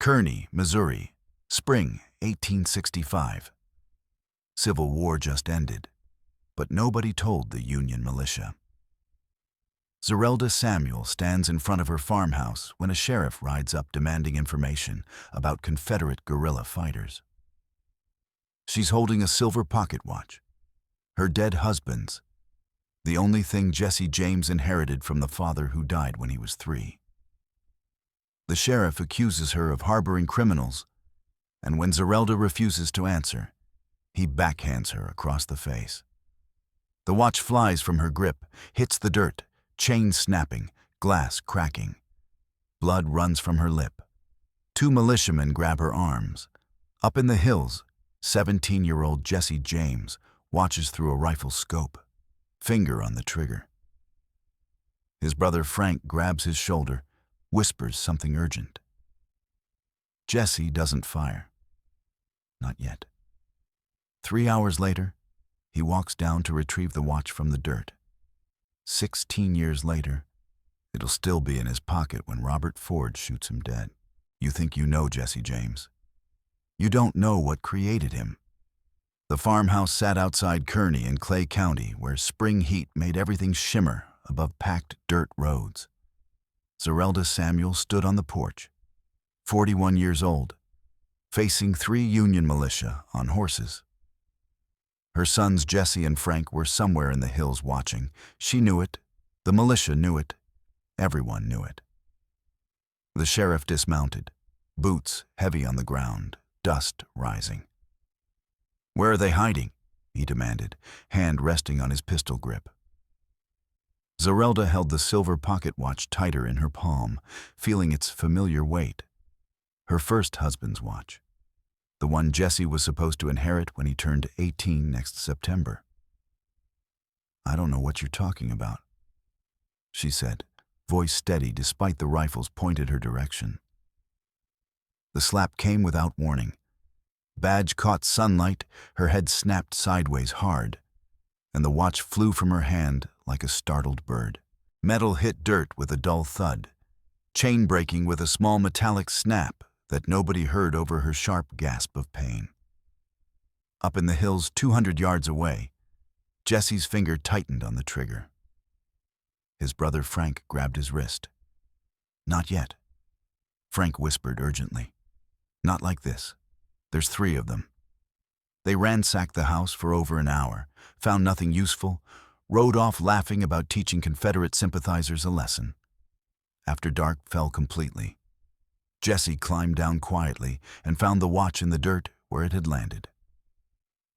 Kearney, Missouri, spring 1865. Civil War just ended, but nobody told the Union militia. Zerelda Samuel stands in front of her farmhouse when a sheriff rides up demanding information about Confederate guerrilla fighters. She's holding a silver pocket watch, her dead husband's, the only thing Jesse James inherited from the father who died when he was 3. The sheriff accuses her of harboring criminals, and when Zerelda refuses to answer, he backhands her across the face. The watch flies from her grip, hits the dirt, chain snapping, glass cracking. Blood runs from her lip. 2 militiamen grab her arms. Up in the hills, 17-year-old Jesse James watches through a rifle scope, finger on the trigger. His brother Frank grabs his shoulder, whispers something urgent. Jesse doesn't fire. Not yet. 3 hours later, he walks down to retrieve the watch from the dirt. 16 years later, it'll still be in his pocket when Robert Ford shoots him dead. You think you know Jesse James. You don't know what created him. The farmhouse sat outside Kearney in Clay County, where spring heat made everything shimmer above packed dirt roads. Zerelda Samuel stood on the porch, 41 years old, facing 3 Union militia on horses. Her sons Jesse and Frank were somewhere in the hills watching. She knew it, the militia knew it, everyone knew it. The sheriff dismounted, boots heavy on the ground, dust rising. "Where are they hiding?" he demanded, hand resting on his pistol grip. Zerelda held the silver pocket watch tighter in her palm, feeling its familiar weight. Her first husband's watch, the one Jesse was supposed to inherit when he turned 18 next September. "I don't know what you're talking about," she said, voice steady despite the rifles pointed her direction. The slap came without warning. Badge caught sunlight, her head snapped sideways hard, and the watch flew from her hand like a startled bird. Metal hit dirt with a dull thud, chain breaking with a small metallic snap that nobody heard over her sharp gasp of pain. Up in the hills 200 yards away, Jesse's finger tightened on the trigger. His brother Frank grabbed his wrist. "Not yet," Frank whispered urgently. "Not like this. There's 3 of them." They ransacked the house for over an hour, found nothing useful, rode off laughing about teaching Confederate sympathizers a lesson. After dark fell completely, Jesse climbed down quietly and found the watch in the dirt where it had landed.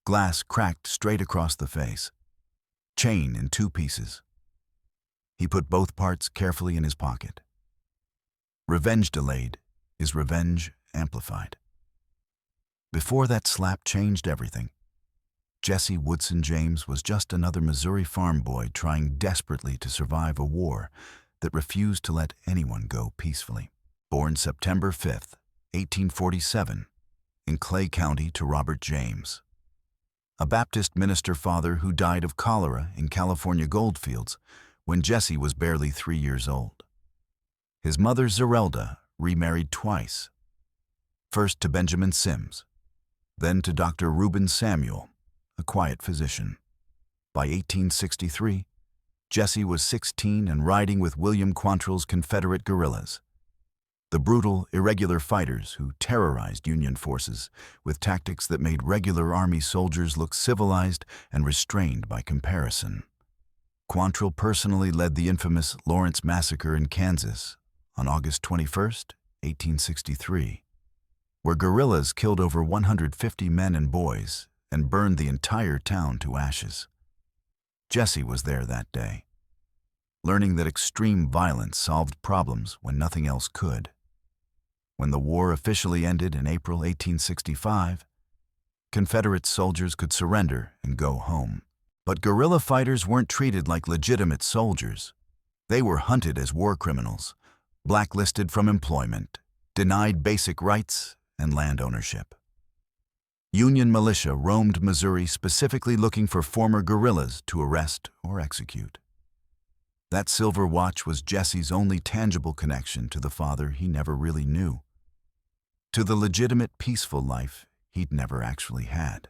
Glass cracked straight across the face, chain in 2 pieces. He put both parts carefully in his pocket. Revenge delayed is revenge amplified. Before that slap changed everything, Jesse Woodson James was just another Missouri farm boy trying desperately to survive a war that refused to let anyone go peacefully. Born September 5th, 1847, in Clay County to Robert James, a Baptist minister father who died of cholera in California goldfields when Jesse was barely 3 years old. His mother Zerelda remarried twice, first to Benjamin Sims, then to Dr. Reuben Samuel, a quiet physician. By 1863, Jesse was 16 and riding with William Quantrill's Confederate guerrillas, the brutal, irregular fighters who terrorized Union forces with tactics that made regular Army soldiers look civilized and restrained by comparison. Quantrill personally led the infamous Lawrence Massacre in Kansas on August 21st, 1863, where guerrillas killed over 150 men and boys and burned the entire town to ashes. Jesse was there that day, learning that extreme violence solved problems when nothing else could. When the war officially ended in April 1865, Confederate soldiers could surrender and go home. But guerrilla fighters weren't treated like legitimate soldiers. They were hunted as war criminals, blacklisted from employment, denied basic rights and land ownership. Union militia roamed Missouri specifically looking for former guerrillas to arrest or execute. That silver watch was Jesse's only tangible connection to the father he never really knew. to the legitimate, peaceful life he'd never actually had.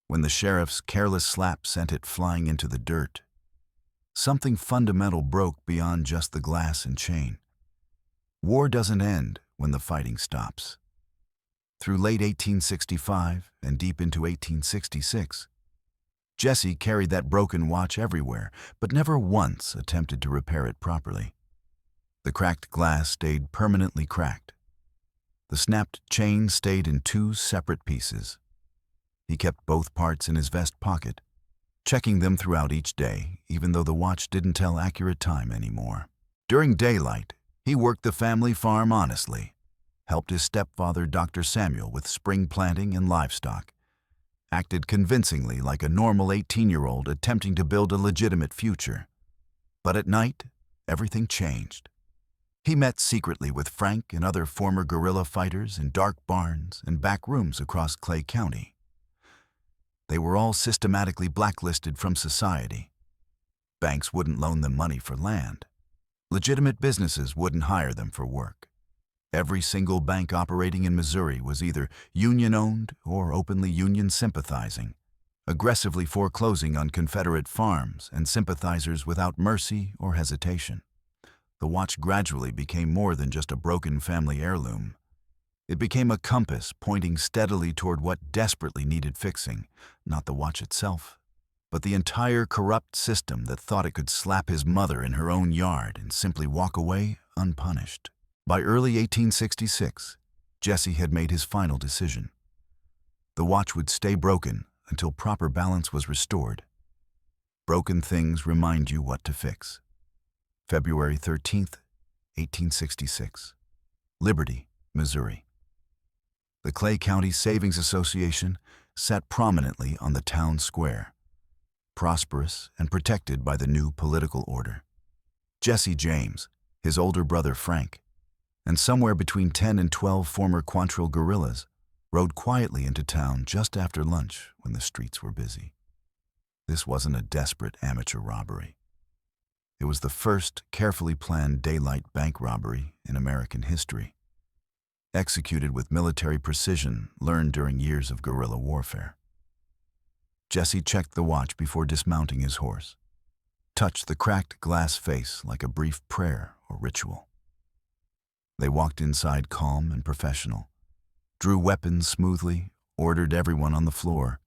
When the sheriff's careless slap sent it flying into the dirt, something fundamental broke beyond just the glass and chain. War doesn't end when the fighting stops. Through late 1865 and deep into 1866, Jesse carried that broken watch everywhere, but never once attempted to repair it properly. The cracked glass stayed permanently cracked. The snapped chain stayed in two separate pieces. He kept both parts in his vest pocket, checking them throughout each day, even though the watch didn't tell accurate time anymore. During daylight, he worked the family farm honestly, helped his stepfather, Dr. Samuel, with spring planting and livestock, acted convincingly like a normal 18-year-old attempting to build a legitimate future. But at night, everything changed. He met secretly with Frank and other former guerrilla fighters in dark barns and back rooms across Clay County. They were all systematically blacklisted from society. Banks wouldn't loan them money for land. Legitimate businesses wouldn't hire them for work. Every single bank operating in Missouri was either union-owned or openly union-sympathizing, aggressively foreclosing on Confederate farms and sympathizers without mercy or hesitation. The watch gradually became more than just a broken family heirloom. It became a compass pointing steadily toward what desperately needed fixing, not the watch itself, but the entire corrupt system that thought it could slap his mother in her own yard and simply walk away unpunished. By early 1866, Jesse had made his final decision. The watch would stay broken until proper balance was restored. Broken things remind you what to fix. February 13th, 1866. Liberty, Missouri. The Clay County Savings Association sat prominently on the town square, prosperous and protected by the new political order. Jesse James, his older brother Frank, and somewhere between 10 and 12 former Quantrill guerrillas rode quietly into town just after lunch when the streets were busy. This wasn't a desperate amateur robbery. It was the first carefully planned daylight bank robbery in American history, executed with military precision learned during years of guerrilla warfare. Jesse checked the watch before dismounting his horse, touched the cracked glass face like a brief prayer or ritual. They walked inside calm and professional, drew weapons smoothly, ordered everyone on the floor,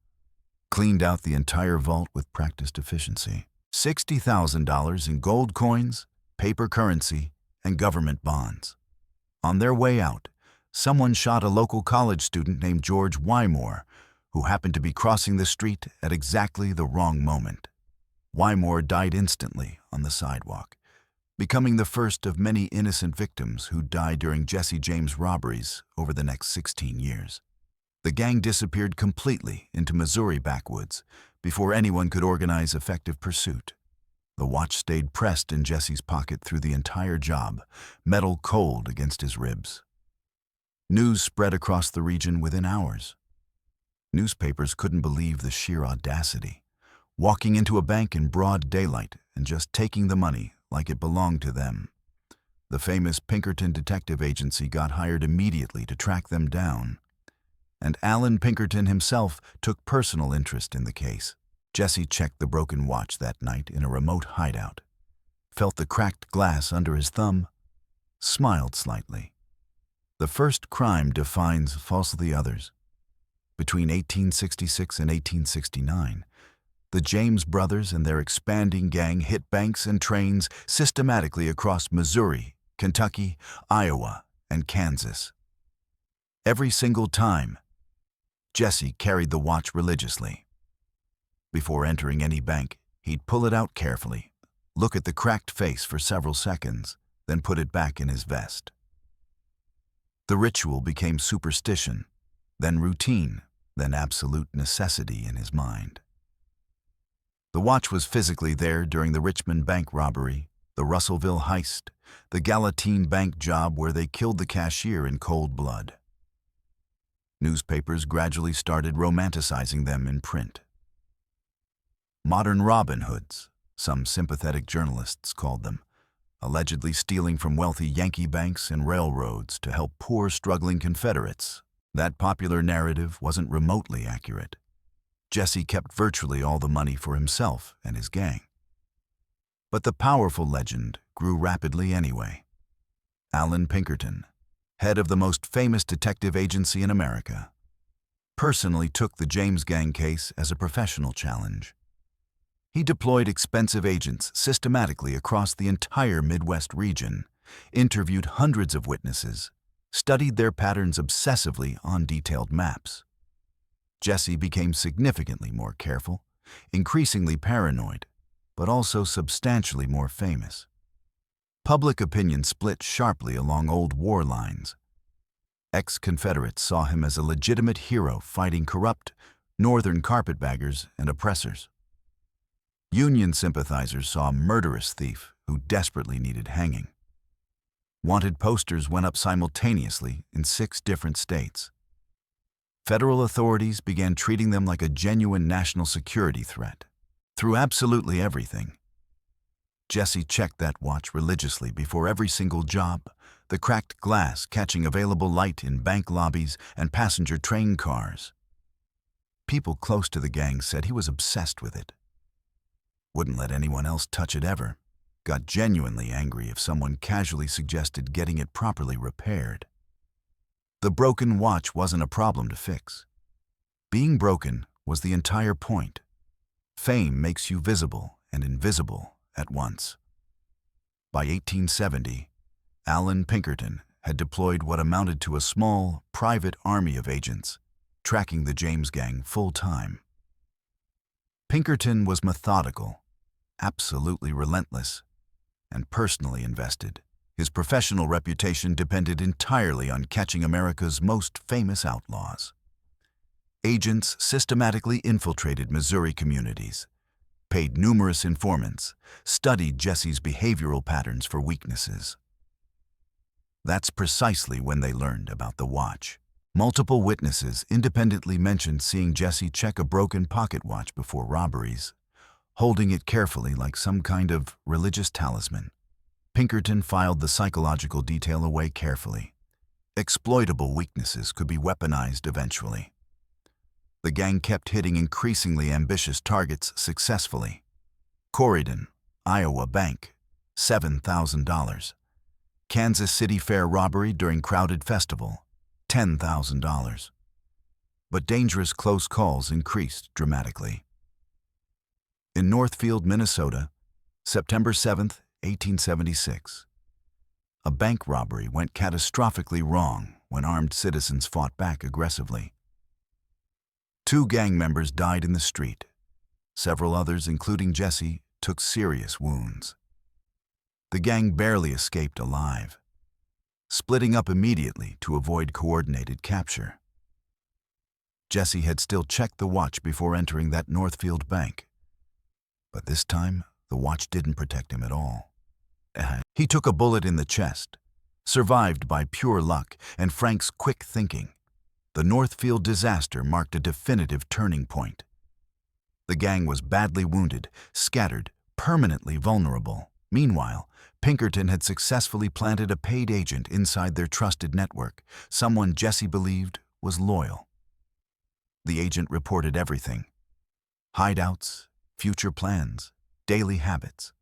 cleaned out the entire vault with practiced efficiency. $60,000 in gold coins, paper currency, and government bonds. On their way out, someone shot a local college student named George Wymore, who happened to be crossing the street at exactly the wrong moment. Wymore died instantly on the sidewalk, becoming the first of many innocent victims who died during Jesse James robberies over the next 16 years. The gang disappeared completely into Missouri backwoods before anyone could organize effective pursuit. The watch stayed pressed in Jesse's pocket through the entire job, metal cold against his ribs. News spread across the region within hours. Newspapers couldn't believe the sheer audacity, walking into a bank in broad daylight and just taking the money like it belonged to them. The famous Pinkerton Detective Agency got hired immediately to track them down, and Alan Pinkerton himself took personal interest in the case. Jesse checked the broken watch that night in a remote hideout, felt the cracked glass under his thumb, smiled slightly. The first crime defines falsely others. Between 1866 and 1869, the James brothers and their expanding gang hit banks and trains systematically across Missouri, Kentucky, Iowa, and Kansas. Every single time, Jesse carried the watch religiously. Before entering any bank, he'd pull it out carefully, look at the cracked face for several seconds, then put it back in his vest. The ritual became superstition, then routine, then absolute necessity in his mind. The watch was physically there during the Richmond bank robbery, the Russellville heist, the Gallatin bank job where they killed the cashier in cold blood. Newspapers gradually started romanticizing them in print. Modern Robin Hoods, some sympathetic journalists called them, allegedly stealing from wealthy Yankee banks and railroads to help poor, struggling Confederates. That popular narrative wasn't remotely accurate. Jesse kept virtually all the money for himself and his gang. But the powerful legend grew rapidly anyway. Allan Pinkerton, head of the most famous detective agency in America, personally took the James Gang case as a professional challenge. He deployed expensive agents systematically across the entire Midwest region, interviewed hundreds of witnesses, studied their patterns obsessively on detailed maps. Jesse became significantly more careful, increasingly paranoid, but also substantially more famous. Public opinion split sharply along old war lines. Ex-Confederates saw him as a legitimate hero fighting corrupt Northern carpetbaggers and oppressors. Union sympathizers saw a murderous thief who desperately needed hanging. Wanted posters went up simultaneously in 6 different states. Federal authorities began treating them like a genuine national security threat. Through absolutely everything. Jesse checked that watch religiously before every single job, the cracked glass catching available light in bank lobbies and passenger train cars. People close to the gang said he was obsessed with it. Wouldn't let anyone else touch it ever. Got genuinely angry if someone casually suggested getting it properly repaired. The broken watch wasn't a problem to fix. Being broken was the entire point. Fame makes you visible and invisible at once. By 1870, Allan Pinkerton had deployed what amounted to a small, private army of agents, tracking the James Gang full-time. Pinkerton was methodical, absolutely relentless, and personally invested. His professional reputation depended entirely on catching America's most famous outlaws. Agents systematically infiltrated Missouri communities, paid numerous informants, studied Jesse's behavioral patterns for weaknesses. That's precisely when they learned about the watch. Multiple witnesses independently mentioned seeing Jesse check a broken pocket watch before robberies, holding it carefully like some kind of religious talisman. Pinkerton filed the psychological detail away carefully. Exploitable weaknesses could be weaponized eventually. The gang kept hitting increasingly ambitious targets successfully. Corydon, Iowa bank, $7,000. Kansas City Fair robbery during crowded festival, $10,000. But dangerous close calls increased dramatically. In Northfield, Minnesota, September 7, 1876, a bank robbery went catastrophically wrong when armed citizens fought back aggressively. 2 gang members died in the street. Several others, including Jesse, took serious wounds. The gang barely escaped alive, splitting up immediately to avoid coordinated capture. Jesse had still checked the watch before entering that Northfield bank, but this time the watch didn't protect him at all. He took a bullet in the chest, survived by pure luck and Frank's quick thinking. The Northfield disaster marked a definitive turning point. The gang was badly wounded, scattered, permanently vulnerable. Meanwhile, Pinkerton had successfully planted a paid agent inside their trusted network, someone Jesse believed was loyal. The agent reported everything: hideouts, future plans, daily habits.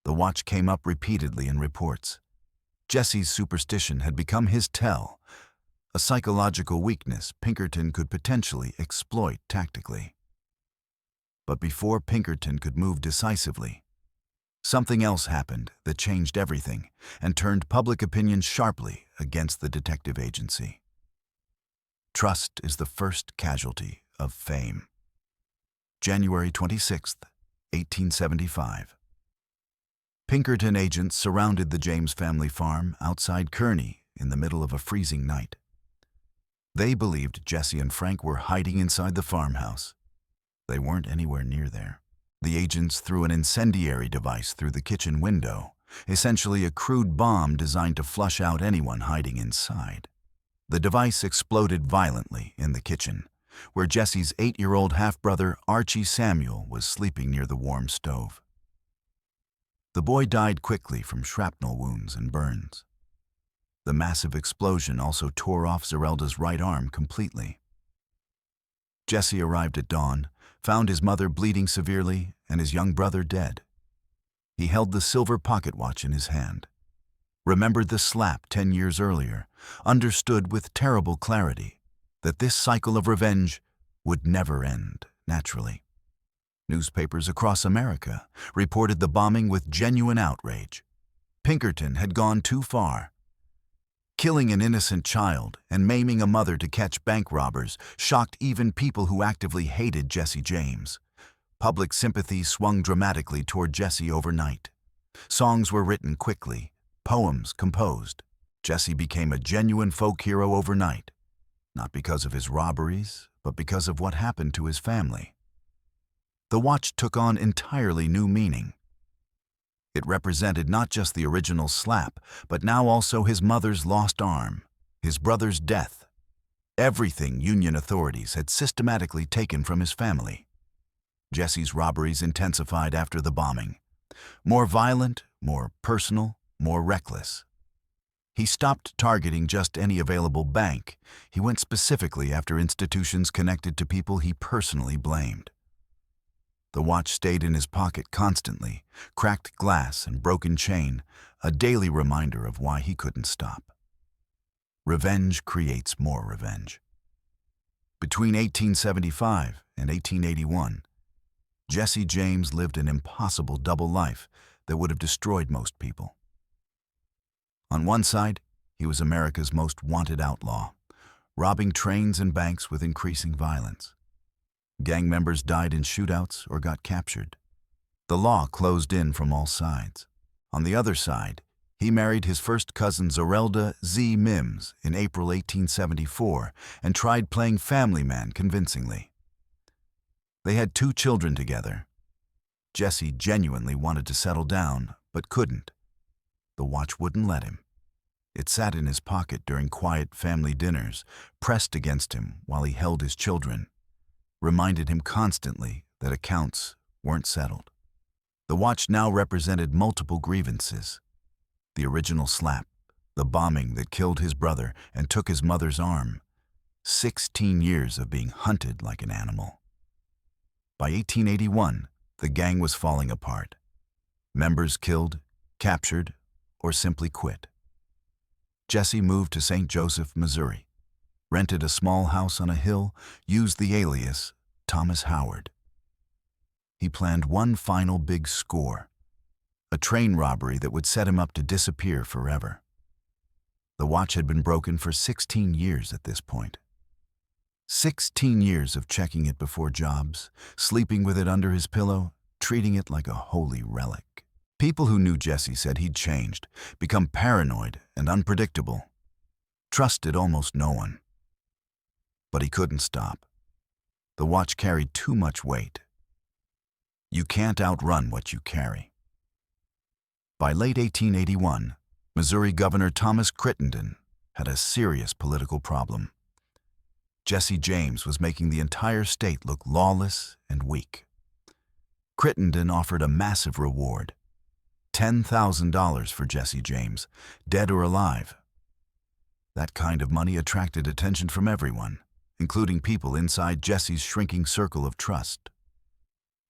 The watch came up repeatedly in reports. Jesse's superstition had become his tell, a psychological weakness Pinkerton could potentially exploit tactically. But before Pinkerton could move decisively, something else happened that changed everything and turned public opinion sharply against the detective agency. Trust is the first casualty of fame. January 26, 1875. Pinkerton agents surrounded the James family farm outside Kearney in the middle of a freezing night. They believed Jesse and Frank were hiding inside the farmhouse. They weren't anywhere near there. The agents threw an incendiary device through the kitchen window, essentially a crude bomb designed to flush out anyone hiding inside. The device exploded violently in the kitchen, where Jesse's 8-year-old half-brother Archie Samuel was sleeping near the warm stove. The boy died quickly from shrapnel wounds and burns. The massive explosion also tore off Zerelda's right arm completely. Jesse arrived at dawn, found his mother bleeding severely and his young brother dead. He held the silver pocket watch in his hand, remembered the slap 10 years earlier, understood with terrible clarity that this cycle of revenge would never end naturally. Newspapers across America reported the bombing with genuine outrage. Pinkerton had gone too far. Killing an innocent child and maiming a mother to catch bank robbers shocked even people who actively hated Jesse James. Public sympathy swung dramatically toward Jesse overnight. Songs were written quickly, poems composed. Jesse became a genuine folk hero overnight, not because of his robberies, but because of what happened to his family. The watch took on entirely new meaning. It represented not just the original slap, but now also his mother's lost arm, his brother's death, everything Union authorities had systematically taken from his family. Jesse's robberies intensified after the bombing. More violent, more personal, more reckless. He stopped targeting just any available bank. He went specifically after institutions connected to people he personally blamed. The watch stayed in his pocket constantly, cracked glass and broken chain, a daily reminder of why he couldn't stop. Revenge creates more revenge. Between 1875 and 1881, Jesse James lived an impossible double life that would have destroyed most people. On one side, he was America's most wanted outlaw, robbing trains and banks with increasing violence. Gang members died in shootouts or got captured. The law closed in from all sides. On the other side, he married his first cousin Zerelda Z. Mims in April 1874 and tried playing family man convincingly. They had 2 children together. Jesse genuinely wanted to settle down, but couldn't. The watch wouldn't let him. It sat in his pocket during quiet family dinners, pressed against him while he held his children, reminded him constantly that accounts weren't settled. The watch now represented multiple grievances. The original slap, the bombing that killed his brother and took his mother's arm, 16 years of being hunted like an animal. By 1881, the gang was falling apart. Members killed, captured, or simply quit. Jesse moved to St. Joseph, Missouri, rented a small house on a hill, used the alias Thomas Howard. He planned one final big score, a train robbery that would set him up to disappear forever. The watch had been broken for 16 years at this point. 16 years of checking it before jobs, sleeping with it under his pillow, treating it like a holy relic. People who knew Jesse said he'd changed, become paranoid and unpredictable, trusted almost no one. But he couldn't stop. The watch carried too much weight. You can't outrun what you carry. By late 1881, Missouri Governor Thomas Crittenden had a serious political problem. Jesse James was making the entire state look lawless and weak. Crittenden offered a massive reward, $10,000 for Jesse James, dead or alive. That kind of money attracted attention from everyone, including people inside Jesse's shrinking circle of trust.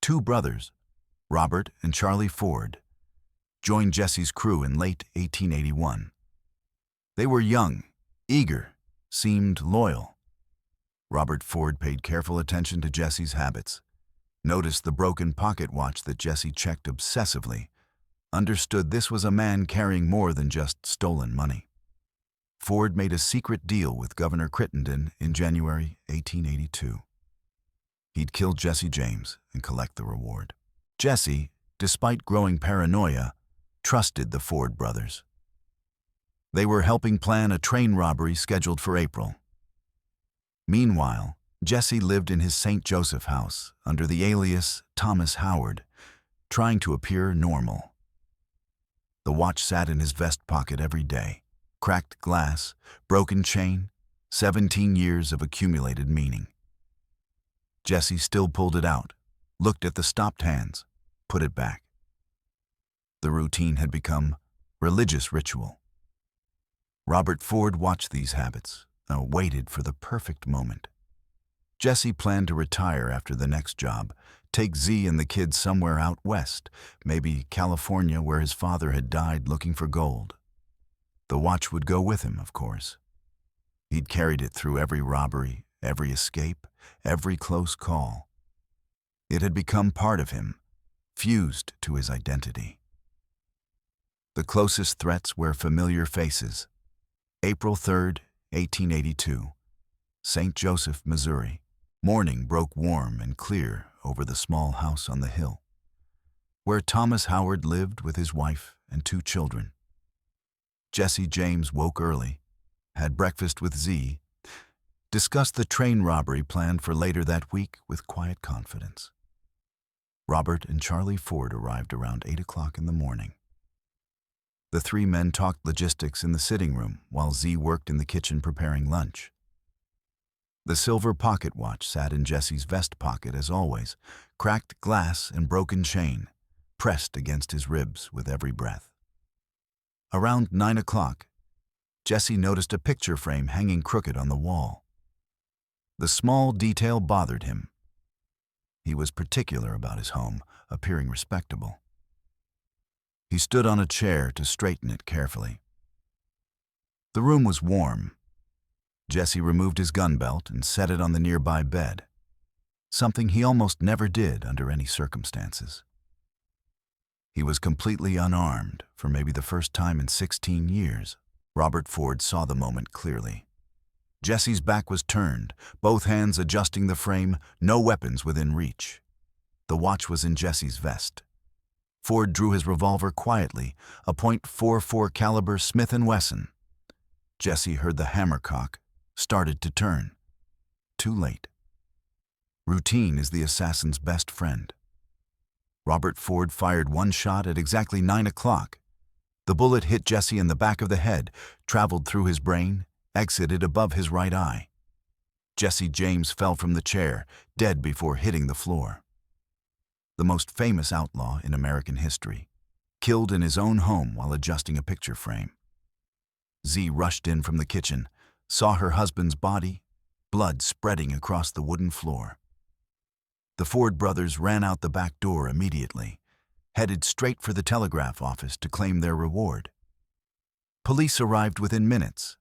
2 brothers, Robert and Charlie Ford, joined Jesse's crew in late 1881. They were young, eager, seemed loyal. Robert Ford paid careful attention to Jesse's habits, noticed the broken pocket watch that Jesse checked obsessively, understood this was a man carrying more than just stolen money. Ford made a secret deal with Governor Crittenden in January 1882. He'd kill Jesse James and collect the reward. Jesse, despite growing paranoia, trusted the Ford brothers. They were helping plan a train robbery scheduled for April. Meanwhile, Jesse lived in his St. Joseph house under the alias Thomas Howard, trying to appear normal. The watch sat in his vest pocket every day. Cracked glass, broken chain, 17 years of accumulated meaning. Jesse still pulled it out, looked at the stopped hands, put it back. The routine had become religious ritual. Robert Ford watched these habits, waited for the perfect moment. Jesse planned to retire after the next job, take Z and the kids somewhere out west, maybe California, where his father had died looking for gold. The watch would go with him, of course. He'd carried it through every robbery, every escape, every close call. It had become part of him, fused to his identity. The closest threats were familiar faces. April 3rd, 1882, St. Joseph, Missouri. Morning broke warm and clear over the small house on the hill, where Thomas Howard lived with his wife and 2 children. Jesse James woke early, had breakfast with Z, discussed the train robbery planned for later that week with quiet confidence. Robert and Charlie Ford arrived around 8 o'clock in the morning. The 3 men talked logistics in the sitting room while Z worked in the kitchen preparing lunch. The silver pocket watch sat in Jesse's vest pocket as always, cracked glass and broken chain, pressed against his ribs with every breath. Around 9 o'clock, Jesse noticed a picture frame hanging crooked on the wall. The small detail bothered him. He was particular about his home, appearing respectable. He stood on a chair to straighten it carefully. The room was warm. Jesse removed his gun belt and set it on the nearby bed, something he almost never did under any circumstances. He was completely unarmed for maybe the first time in 16 years. Robert Ford saw the moment clearly. Jesse's back was turned, both hands adjusting the frame, no weapons within reach. The watch was in Jesse's vest. Ford drew his revolver quietly, a .44 caliber Smith & Wesson. Jesse heard the hammer cock, started to turn. Too late. Routine is the assassin's best friend. Robert Ford fired 1 shot at exactly 9 o'clock. The bullet hit Jesse in the back of the head, traveled through his brain, exited above his right eye. Jesse James fell from the chair, dead before hitting the floor. The most famous outlaw in American history, killed in his own home while adjusting a picture frame. Z rushed in from the kitchen, saw her husband's body, blood spreading across the wooden floor. The Ford brothers ran out the back door immediately, headed straight for the telegraph office to claim their reward. Police arrived within minutes,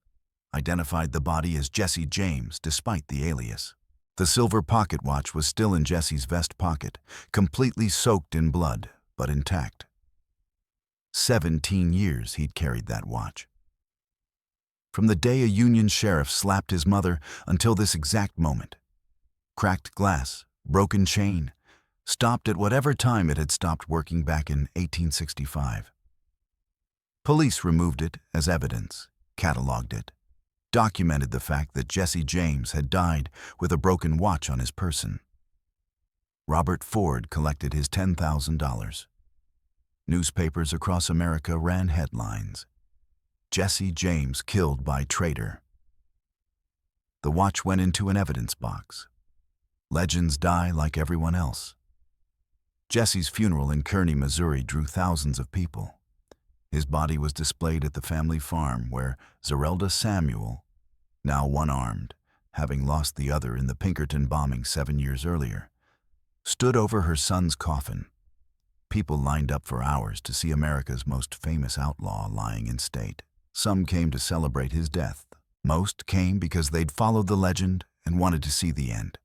identified the body as Jesse James despite the alias. The silver pocket watch was still in Jesse's vest pocket, completely soaked in blood, but intact. 17 years he'd carried that watch. From the day a Union sheriff slapped his mother until this exact moment. Cracked glass, broken chain, stopped at whatever time it had stopped working back in 1865. Police removed it as evidence, cataloged it, documented the fact that Jesse James had died with a broken watch on his person. Robert Ford collected his $10,000. Newspapers across America ran headlines. Jesse James killed by traitor. The watch went into an evidence box. Legends die like everyone else. Jesse's funeral in Kearney, Missouri drew thousands of people. His body was displayed at the family farm where Zerelda Samuel, now one-armed, having lost the other in the Pinkerton bombing 7 years earlier, stood over her son's coffin. People lined up for hours to see America's most famous outlaw lying in state. Some came to celebrate his death. Most came because they'd followed the legend and wanted to see the end.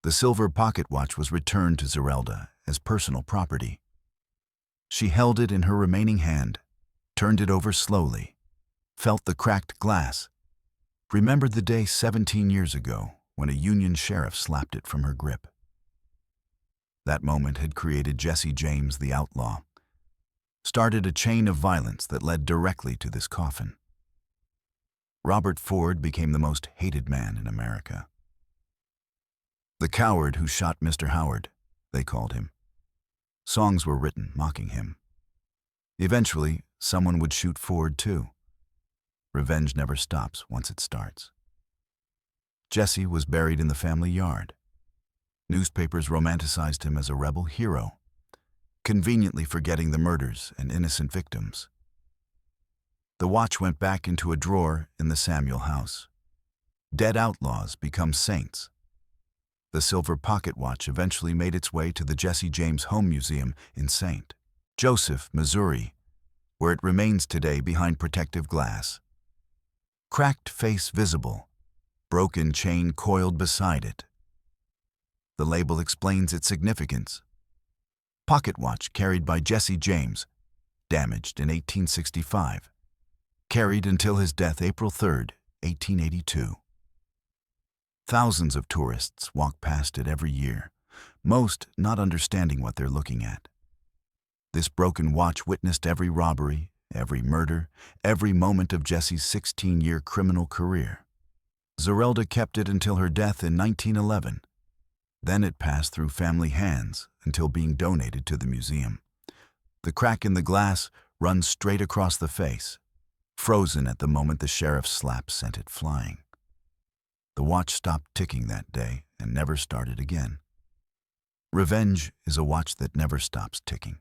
The silver pocket watch was returned to Zerelda as personal property. She held it in her remaining hand, turned it over slowly, felt the cracked glass, remembered the day 17 years ago when a Union sheriff slapped it from her grip. That moment had created Jesse James the outlaw, started a chain of violence that led directly to this coffin. Robert Ford became the most hated man in America. The coward who shot Mr. Howard, they called him. Songs were written mocking him. Eventually, someone would shoot Ford too. Revenge never stops once it starts. Jesse was buried in the family yard. Newspapers romanticized him as a rebel hero. conveniently forgetting the murders and innocent victims. The watch went back into a drawer in the Samuel house. Dead outlaws become saints. The silver pocket watch eventually made its way to the Jesse James Home Museum in St. Joseph, Missouri, where it remains today behind protective glass. Cracked face visible, broken chain coiled beside it. The label explains its significance. Pocket watch carried by Jesse James, damaged in 1865. Carried until his death April 3, 1882. Thousands of tourists walk past it every year, most not understanding what they're looking at. This broken watch witnessed every robbery, every murder, every moment of Jesse's 16-year criminal career. Zerelda kept it until her death in 1911. Then it passed through family hands until being donated to the museum. The crack in the glass runs straight across the face, frozen at the moment the sheriff's slap sent it flying. The watch stopped ticking that day and never started again. Revenge is a watch that never stops ticking.